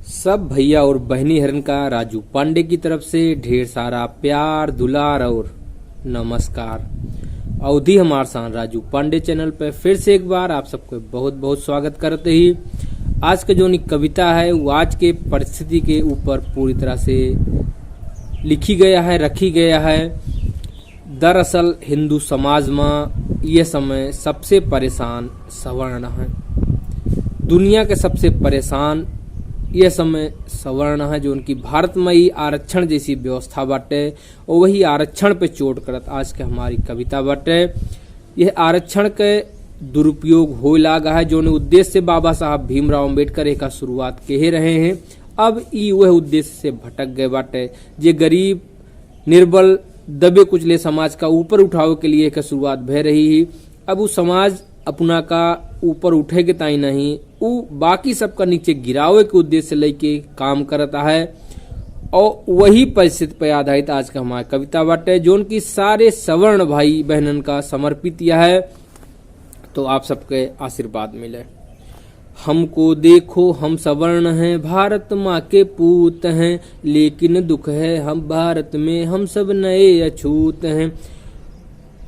सब भैया और बहनी हरन का राजू पांडे की तरफ से ढेर सारा प्यार दुलार और नमस्कार। अवधि हमार सान राजू पांडे चैनल पे फिर से एक बार आप सबको बहुत बहुत स्वागत करते ही आज का जो कविता है वो आज के परिस्थिति के ऊपर पूरी तरह से लिखी गया है, रखी गया है। दरअसल हिंदू समाज में यह समय सबसे परेशान सवर्ण है। दुनिया के सबसे परेशान यह समय सवर्ण है जो उनकी भारतमयी आरक्षण जैसी व्यवस्था बाटे और वही आरक्षण पे चोट करत आज के हमारी कविता बाटे। यह आरक्षण के दुरुपयोग हो लागा है जो उद्देश्य से बाबा साहब भीमराव अम्बेडकर का शुरुआत कहे रहे हैं। अब ई वह उद्देश्य से भटक गए बाटे जे गरीब निर्बल दबे कुचले समाज का ऊपर उठावे के लिए का शुरुआत भय रही है। अब वो समाज अपना का ऊपर उठेगे ताई नहीं वो बाकी सबका नीचे गिरावे के उद्देश्य लेके काम करता है और वही परिस्थिति पर आधारित आज का हमारा कविता बाटे जो उनकी सारे सवर्ण भाई बहनन का समर्पित यह है। तो आप सबके आशीर्वाद मिले। हमको देखो हम सवर्ण हैं, भारत माँ के पूत हैं, लेकिन दुख है हम भारत में हम सब नए अछूत हैं।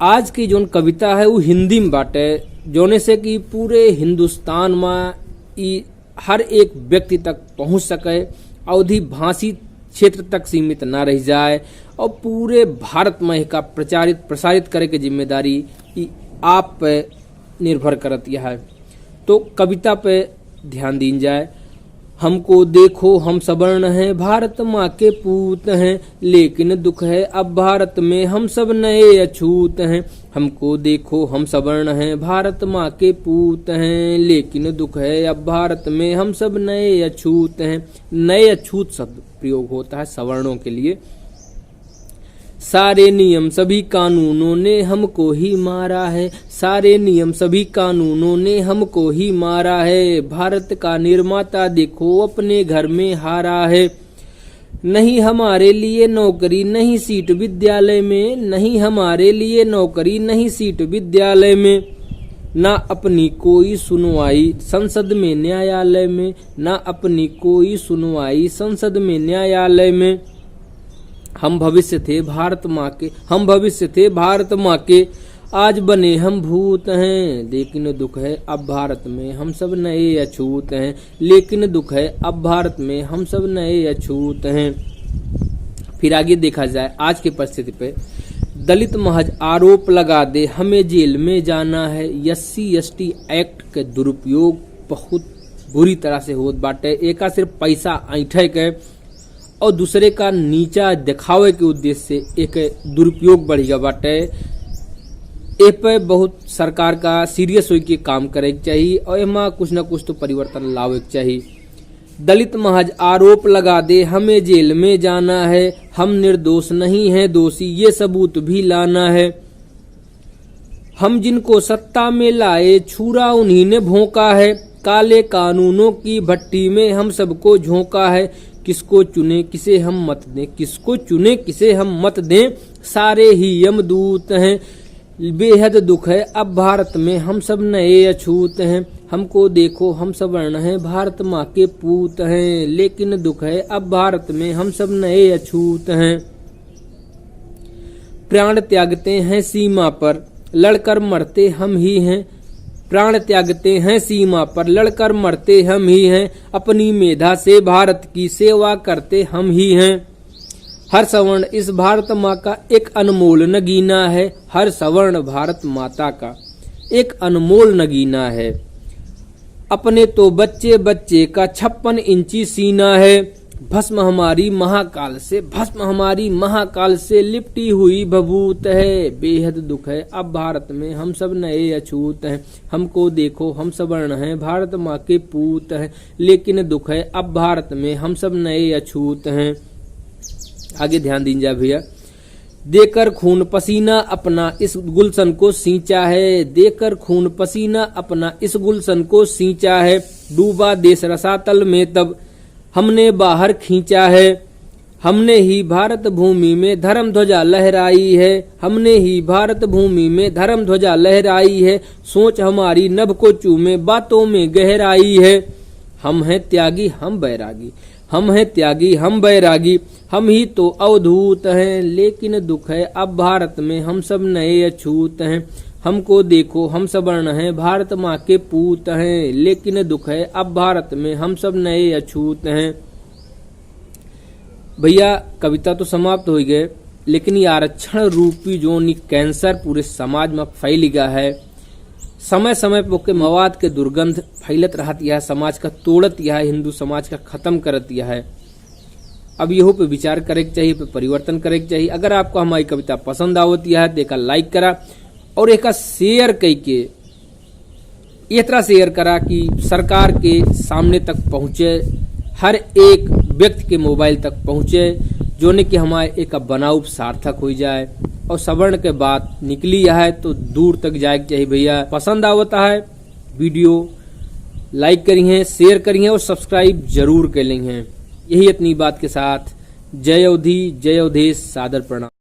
आज की जो कविता है वो हिंदी में बाटे जोने से कि पूरे हिंदुस्तान में हर एक व्यक्ति तक पहुंच सके, अवधि भाषी क्षेत्र तक सीमित ना रह जाए और पूरे भारत में का प्रसारित करे की जिम्मेदारी आप पे निर्भर करती है। तो कविता पे ध्यान दी जाए। हमको देखो हम सवर्ण हैं, भारत माँ के पूत हैं, लेकिन दुख है अब भारत में हम सब नए अछूत हैं। हमको देखो हम सवर्ण हैं, भारत माँ के पूत हैं, लेकिन दुख है अब भारत में हम सब नए अछूत हैं। नए अछूत शब्द प्रयोग होता है सवर्णों के लिए। सारे नियम सभी कानूनों ने हमको ही मारा है, सारे नियम सभी कानूनों ने हमको ही मारा है। भारत का निर्माता देखो अपने घर में हारा है। नहीं हमारे लिए नौकरी नहीं सीट विद्यालय में, नहीं हमारे लिए नौकरी नहीं सीट विद्यालय में, ना अपनी कोई सुनवाई संसद में न्यायालय में, ना अपनी कोई सुनवाई संसद में न्यायालय में। हम भविष्य थे भारत माँ के, हम भविष्य थे भारत माँ के, आज बने हम भूत हैं, लेकिन दुख है अब भारत में हम सब नए अछूत हैं, लेकिन दुख है अब भारत में हम सब नए अछूत हैं। फिर आगे देखा जाए आज की परिस्थिति पे। दलित महज आरोप लगा दे हमें जेल में जाना है। SC/ST एक्ट के दुरुपयोग बहुत बुरी तरह से होत बाटे। एका सिर्फ पैसा ऐंठे के और दूसरे का नीचा दिखावे के उद्देश्य से एक दुरुपयोग बढ़ गया बाटे। ए पे बहुत सरकार का सीरियस होके काम करे के चाहिए और एमा कुछ न कुछ तो परिवर्तन लावे के चाहिए। दलित महज आरोप लगा दे हमें जेल में जाना है, हम निर्दोष नहीं हैं दोषी ये सबूत भी लाना है। हम जिनको सत्ता में लाए छुरा उन्हीं ने भोंका है, काले कानूनों की भट्टी में हम सबको झोंका है। किसको चुने किसे हम मत दें, किसको चुने किसे हम मत दें, सारे ही यमदूत हैं। बेहद दुख है अब भारत में हम सब नए अछूत हैं। हमको देखो हम सवर्ण हैं, भारत माँ के पूत हैं, लेकिन दुख है अब भारत में हम सब नए अछूत हैं। प्राण त्यागते हैं सीमा पर लड़कर मरते हम ही हैं, प्राण त्यागते हैं सीमा पर लड़कर मरते हम ही हैं। अपनी मेधा से भारत की सेवा करते हम ही हैं। हर सवर्ण इस भारत माँ का एक अनमोल नगीना है, हर सवर्ण भारत माता का एक अनमोल नगीना है। अपने तो बच्चे बच्चे का 56 इंची सीना है। भस्म हमारी महाकाल से, भस्म हमारी महाकाल से लिपटी हुई भभूत है। बेहद दुख है अब भारत में हम सब नए अछूत हैं। हमको देखो हम सवर्ण हैं, भारत माँ के पूत हैं, लेकिन दुख है अब भारत में हम सब नए अछूत हैं। आगे ध्यान दीजिए भैया। देकर खून पसीना अपना इस गुलशन को सींचा है, देकर खून पसीना अपना इस गुलशन को सींचा है। डूबा देश रसातल में तब हमने बाहर खींचा है। हमने ही भारत भूमि में धर्म ध्वजा लहराई है, हमने ही भारत भूमि में धर्म ध्वजा लहराई है। सोच हमारी नभ को चूमे बातों में गहराई है। हम हैं त्यागी हम बैरागी, हम हैं त्यागी हम बैरागी, हम ही तो अवधूत हैं, लेकिन दुख है अब भारत में हम सब नए अछूत हैं। हमको देखो हम सवर्ण हैं, भारत माँ के पूत हैं, लेकिन दुख है अब भारत में हम सब नए अछूत हैं। भैया कविता तो समाप्त हो गए, लेकिन ये आरक्षण रूपी जो कैंसर पूरे समाज में फैल गया है, समय समय पे ओके मवाद के दुर्गंध फैलत रहत यह, समाज का तोड़त यह, हिंदू समाज का खत्म करत यह है। अब यहो पे विचार करे के चाहिए, पे परिवर्तन करे के चाहिए। अगर आपको हमारी कविता पसंद आवत यह है तो एक लाइक करा और एक शेयर करके इस तरह शेयर करा कि सरकार के सामने तक पहुंचे, हर एक व्यक्ति के मोबाइल तक पहुंचे, जो ने कि हमारे एक बनाव सार्थक हो जाए और सवर्ण के बात निकली है तो दूर तक जाए चाहिए। भैया पसंद आवता है वीडियो लाइक करिए, शेयर करिए और सब्सक्राइब जरूर कर लेंगे। यही अपनी बात के साथ जय अवधी जय अवधेश, सादर प्रणाम।